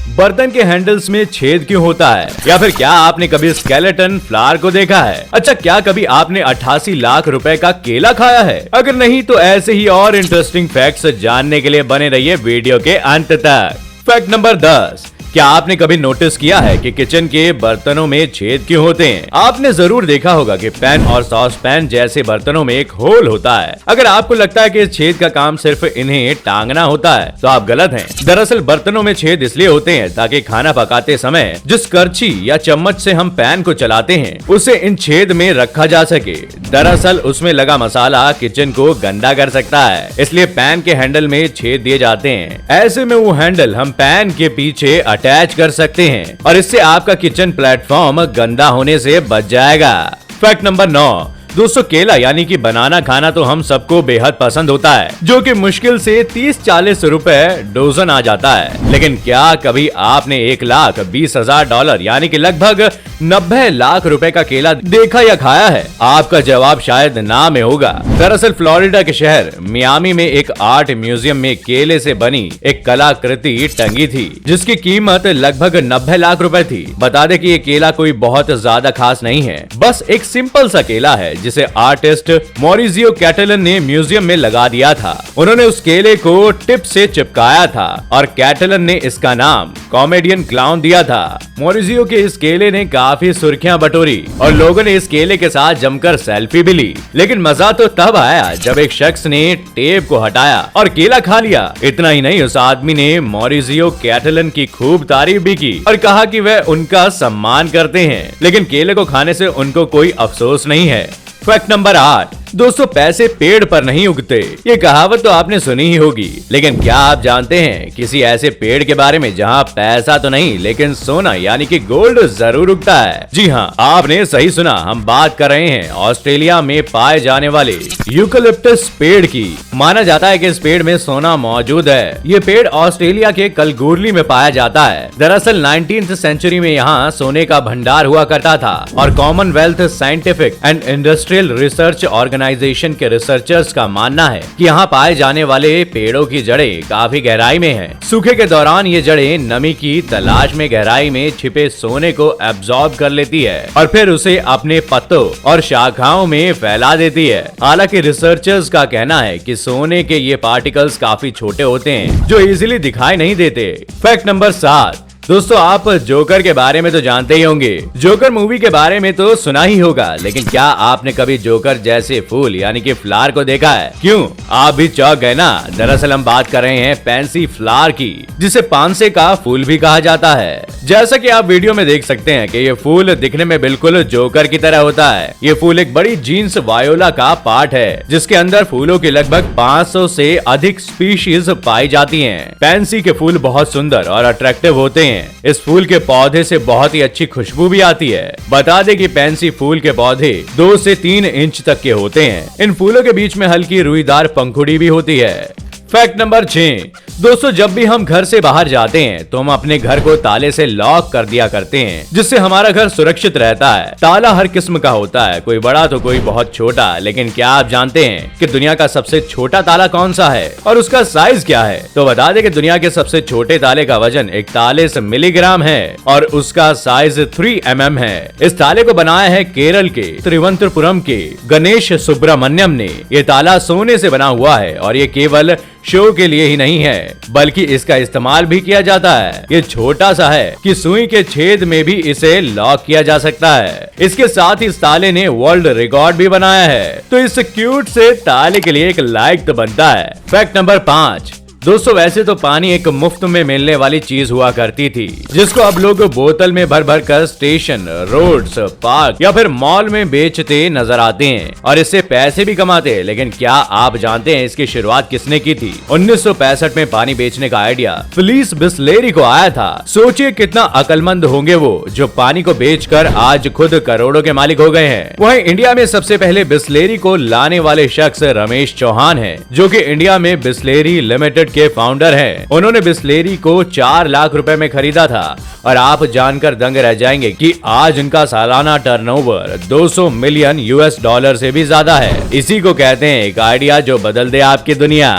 बर्तन के हैंडल्स में छेद क्यों होता है? या फिर क्या आपने कभी स्केलेटन फ्लावर को देखा है? अच्छा, क्या कभी आपने 88 लाख रुपए का केला खाया है? अगर नहीं तो ऐसे ही और इंटरेस्टिंग फैक्ट्स जानने के लिए बने रहिए वीडियो के अंत तक। फैक्ट नंबर 10, क्या आपने कभी नोटिस किया है कि किचन के बर्तनों में छेद क्यों होते हैं? आपने जरूर देखा होगा कि पैन और सॉस पैन जैसे बर्तनों में एक होल होता है। अगर आपको लगता है कि इस छेद का काम सिर्फ इन्हें टांगना होता है तो आप गलत हैं। दरअसल बर्तनों में छेद इसलिए होते हैं ताकि खाना पकाते समय जिस करछी या चम्मच से हम पैन को चलाते हैं उसे इन छेद में रखा जा सके। दरअसल उसमें लगा मसाला किचन को गंदा कर सकता है, इसलिए पैन के हैंडल में छेद दिए जाते हैं। ऐसे में वो हैंडल हम पैन के पीछे अटैच कर सकते हैं और इससे आपका किचन प्लेटफॉर्म गंदा होने से बच जाएगा। फैक्ट नंबर 9, दोस्तों केला यानी कि बनाना खाना तो हम सबको बेहद पसंद होता है, जो कि मुश्किल से 30-40 रुपए डोजन आ जाता है। लेकिन क्या कभी आपने $1,20,000 यानी कि लगभग 90 लाख रुपए का केला देखा या खाया है? आपका जवाब शायद ना में होगा। दरअसल फ्लोरिडा के शहर मियामी में एक आर्ट म्यूजियम में केले से बनी एक कलाकृति टंगी थी, जिसकी कीमत लगभग 90 लाख रुपए थी। बता दें कि ये केला कोई बहुत ज्यादा खास नहीं है, बस एक सिंपल सा केला है जिसे आर्टिस्ट मॉरिजियो कैटलन ने म्यूजियम में लगा दिया था। उन्होंने उस केले को टिप से चिपकाया था और कैटलन ने इसका नाम कॉमेडियन क्लाउन दिया था। मॉरिजियो के इस केले ने काफी सुर्खियां बटोरी और लोगों ने इस केले के साथ जमकर सेल्फी भी ली। लेकिन मजा तो तब आया जब एक शख्स ने टेप को हटाया और केला खा लिया। इतना ही नहीं, उस आदमी ने मॉरिजियो कैटलन की खूब तारीफ भी की और कहा कि वह उनका सम्मान करते हैं, लेकिन केले को खाने से उनको कोई अफसोस नहीं है। फैक्ट नंबर 8, दोस्तों पैसे पेड़ पर नहीं उगते। ये कहावत तो आपने सुनी ही होगी, लेकिन क्या आप जानते हैं किसी ऐसे पेड़ के बारे में जहाँ पैसा तो नहीं लेकिन सोना यानी कि गोल्ड जरूर उगता है? जी हाँ, आपने सही सुना। हम बात कर रहे हैं ऑस्ट्रेलिया में पाए जाने वाले यूकलिप्टस पेड़ की। माना जाता है कि इस पेड़ में सोना मौजूद है। ये पेड़ ऑस्ट्रेलिया के कलगोरली में पाया जाता है। दरअसल 19th सेंचुरी में यहाँ सोने का भंडार हुआ करता था और Commonwealth scientific and industrial research organisation के रिसर्चर्स का मानना है कि यहाँ पाए जाने वाले पेड़ों की जड़ें काफी गहराई में हैं। सूखे के दौरान ये जड़ें नमी की तलाश में गहराई में छिपे सोने को एब्जॉर्ब कर लेती है और फिर उसे अपने पत्तों और शाखाओं में फैला देती है। हालांकि रिसर्चर्स का कहना है कि सोने के ये पार्टिकल्स काफी छोटे होते हैं जो इजीली दिखाई नहीं देते। फैक्ट नंबर 7, दोस्तों आप जोकर के बारे में तो जानते ही होंगे। जोकर मूवी के बारे में तो सुना ही होगा, लेकिन क्या आपने कभी जोकर जैसे फूल यानी कि फ्लावर को देखा है? क्यों, आप भी चौंक गए ना? दरअसल हम बात कर रहे हैं पैंसी फ्लावर की, जिसे पांसे का फूल भी कहा जाता है। जैसा कि आप वीडियो में देख सकते हैं कि ये फूल दिखने में बिल्कुल जोकर की तरह होता है। ये फूल एक बड़ी जीन्स वायोला का पार्ट है, जिसके अंदर फूलों की लगभग 500 से अधिक स्पीशीज पाई जाती हैं। पैंसी के फूल बहुत सुंदर और अट्रैक्टिव होते हैं। इस फूल के पौधे से बहुत ही अच्छी खुशबू भी आती है। बता दें कि पैंसी फूल के पौधे 2 से 3 इंच तक के होते हैं। इन फूलों के बीच में हल्की रुईदार पंखुड़ी भी होती है। फैक्ट नंबर 6, दोस्तों जब भी हम घर से बाहर जाते हैं तो हम अपने घर को ताले से लॉक कर दिया करते हैं, जिससे हमारा घर सुरक्षित रहता है। ताला हर किस्म का होता है, कोई बड़ा तो कोई बहुत छोटा। लेकिन क्या आप जानते हैं कि दुनिया का सबसे छोटा ताला कौन सा है और उसका साइज क्या है? तो बता दें कि दुनिया के सबसे छोटे ताले का वजन 41 मिलीग्राम है और उसका साइज 3 mm है। इस ताले को बनाया है केरल के त्रिवंतपुरम के गणेश सुब्रमण्यम ने। ये ताला सोने से बना हुआ है और ये केवल शो के लिए ही नहीं है, बल्कि इसका इस्तेमाल भी किया जाता है। ये छोटा सा है कि सुई के छेद में भी इसे लॉक किया जा सकता है। इसके साथ ही इस ताले ने वर्ल्ड रिकॉर्ड भी बनाया है, तो इस क्यूट से ताले के लिए एक लाइक तो बनता है। फैक्ट नंबर 5, दोस्तों वैसे तो पानी एक मुफ्त में मिलने वाली चीज हुआ करती थी, जिसको अब लोग बोतल में भर भर कर स्टेशन, रोड्स, पार्क या फिर मॉल में बेचते नजर आते हैं और इससे पैसे भी कमाते हैं। लेकिन क्या आप जानते हैं इसकी शुरुआत किसने की थी? 1965 में पानी बेचने का आइडिया फिलिस बिस्लेरी को आया था। सोचिए कितना अक्लमंद होंगे वो, जो पानी को बेचकर आज खुद करोड़ों के मालिक हो गए हैं। वहीं इंडिया में सबसे पहले बिस्लेरी को लाने वाले शख्स रमेश चौहान है, जो कि इंडिया में बिस्लेरी लिमिटेड के फाउंडर हैं। उन्होंने बिस्लेरी को 4 लाख रुपए में खरीदा था और आप जानकर दंग रह जाएंगे कि आज उनका सालाना टर्नओवर 200 मिलियन US$ से भी ज्यादा है। इसी को कहते हैं एक आइडिया जो बदल दे आपकी दुनिया।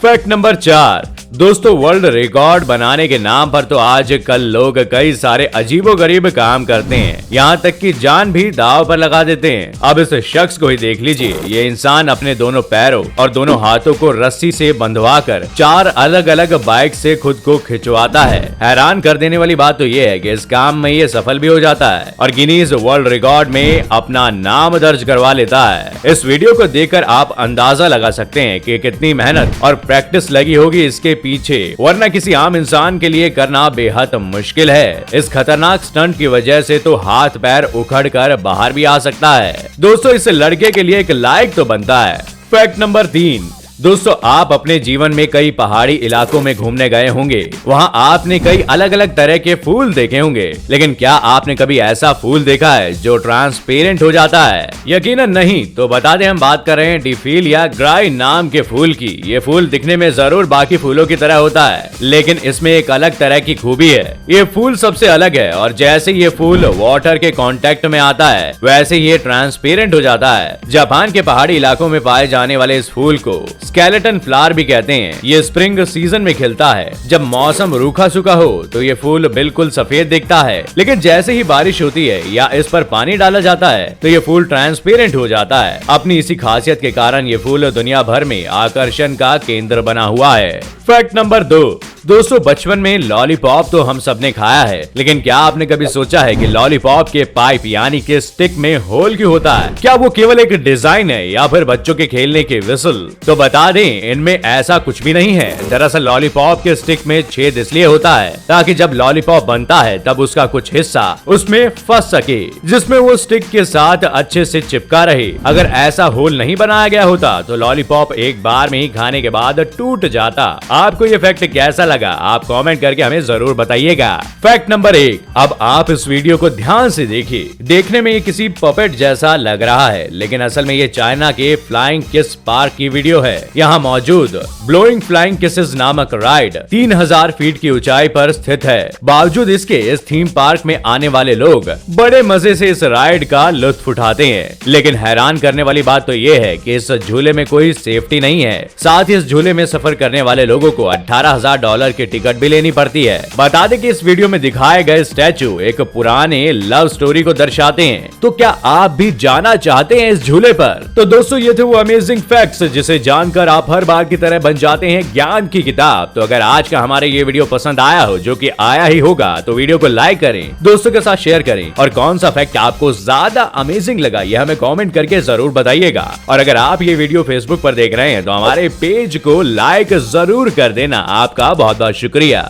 फैक्ट नंबर 4, दोस्तों वर्ल्ड रिकॉर्ड बनाने के नाम पर तो आजकल लोग कई सारे अजीबोगरीब काम करते हैं, यहाँ तक कि जान भी दांव पर लगा देते हैं। अब इस शख्स को ही देख लीजिए, ये इंसान अपने दोनों पैरों और दोनों हाथों को रस्सी से बंधवाकर 4 अलग अलग बाइक से खुद को खिंचवाता है। हैरान कर देने वाली बात तो ये है कि इस काम में ये सफल भी हो जाता है और गिनीज वर्ल्ड रिकॉर्ड में अपना नाम दर्ज करवा लेता है। इस वीडियो को देखकर आप अंदाजा लगा सकते हैं कि कितनी मेहनत और प्रैक्टिस लगी होगी इसके पीछे, वरना किसी आम इंसान के लिए करना बेहद मुश्किल है। इस खतरनाक स्टंट की वजह से तो हाथ पैर उखड़ कर बाहर भी आ सकता है। दोस्तों इस लड़के के लिए एक लाइक तो बनता है। फैक्ट नंबर 3, दोस्तों आप अपने जीवन में कई पहाड़ी इलाकों में घूमने गए होंगे, वहाँ आपने कई अलग अलग तरह के फूल देखे होंगे, लेकिन क्या आपने कभी ऐसा फूल देखा है जो ट्रांसपेरेंट हो जाता है? यकीनन नहीं। तो बता दें, हम बात कर रहे हैं डिफिलिया ग्राई नाम के फूल की। ये फूल दिखने में जरूर बाकी फूलों की तरह होता है, लेकिन इसमें एक अलग तरह की खूबी है। ये फूल सबसे अलग है और जैसे ये फूल वाटर के कांटेक्ट में आता है वैसे ये ट्रांसपेरेंट हो जाता है। जापान के पहाड़ी इलाकों में पाए जाने वाले इस फूल को स्केलेटन फ्लावर भी कहते हैं। ये स्प्रिंग सीजन में खिलता है। जब मौसम रूखा सूखा हो तो ये फूल बिल्कुल सफेद दिखता है, लेकिन जैसे ही बारिश होती है या इस पर पानी डाला जाता है तो ये फूल ट्रांसपेरेंट हो जाता है। अपनी इसी खासियत के कारण ये फूल दुनिया भर में आकर्षण का केंद्र बना हुआ है। फैक्ट नंबर 2, दोस्तों बचपन में लॉलीपॉप तो हम सबने खाया है, लेकिन क्या आपने कभी सोचा है कि लॉलीपॉप के पाइप यानी कि स्टिक में होल क्यों होता है? क्या वो केवल एक डिजाइन है या फिर बच्चों के खेलने के विसल? तो बता दें, इनमें ऐसा कुछ भी नहीं है। दरअसल लॉलीपॉप के स्टिक में छेद इसलिए होता है ताकि जब लॉलीपॉप बनता है तब उसका कुछ हिस्सा उसमें फंस सके, जिसमें वो स्टिक के साथ अच्छे से चिपका रहे। अगर ऐसा होल नहीं बनाया गया होता तो लॉलीपॉप एक बार में ही खाने के बाद टूट जाता। आपको ये फैक्ट कैसा लगा? आप कमेंट करके हमें जरूर बताइएगा। फैक्ट नंबर 1, अब आप इस वीडियो को ध्यान से देखिए। देखने में ये किसी पपेट जैसा लग रहा है, लेकिन असल में ये चाइना के फ्लाइंग किस पार्क की वीडियो है। यहाँ मौजूद ब्लोइंग फ्लाइंग किसेस नामक राइड 3000 फीट की ऊंचाई पर स्थित है। बावजूद इसके इस थीम पार्क में आने वाले लोग बड़े मजे से इस राइड का लुत्फ उठाते हैं, लेकिन हैरान करने वाली बात तो ये है कि इस झूले में कोई सेफ्टी नहीं है। साथ ही इस झूले में सफर करने वाले लोगों को $18,000 की टिकट भी लेनी पड़ती है। बता दें कि इस वीडियो में दिखाए गए स्टैचू एक पुराने लव स्टोरी को दर्शाते हैं। तो क्या आप भी जाना चाहते हैं इस झूले पर? तो दोस्तों ये थे वो अमेजिंग फैक्ट्स जिसे जानकर आप हर बार की तरह बन जाते हैं ज्ञान की किताब। तो अगर आज का हमारे ये वीडियो पसंद आया हो, जो कि आया ही होगा, तो वीडियो को लाइक करें, दोस्तों के साथ शेयर करें और कौन सा फैक्ट आपको ज्यादा अमेजिंग लगा ये हमें कमेंट करके जरूर बताइएगा। और अगर आप ये वीडियो फेसबुक पर देख रहे हैं तो हमारे पेज को लाइक जरूर कर देना। आपका बहुत बहुत शुक्रिया।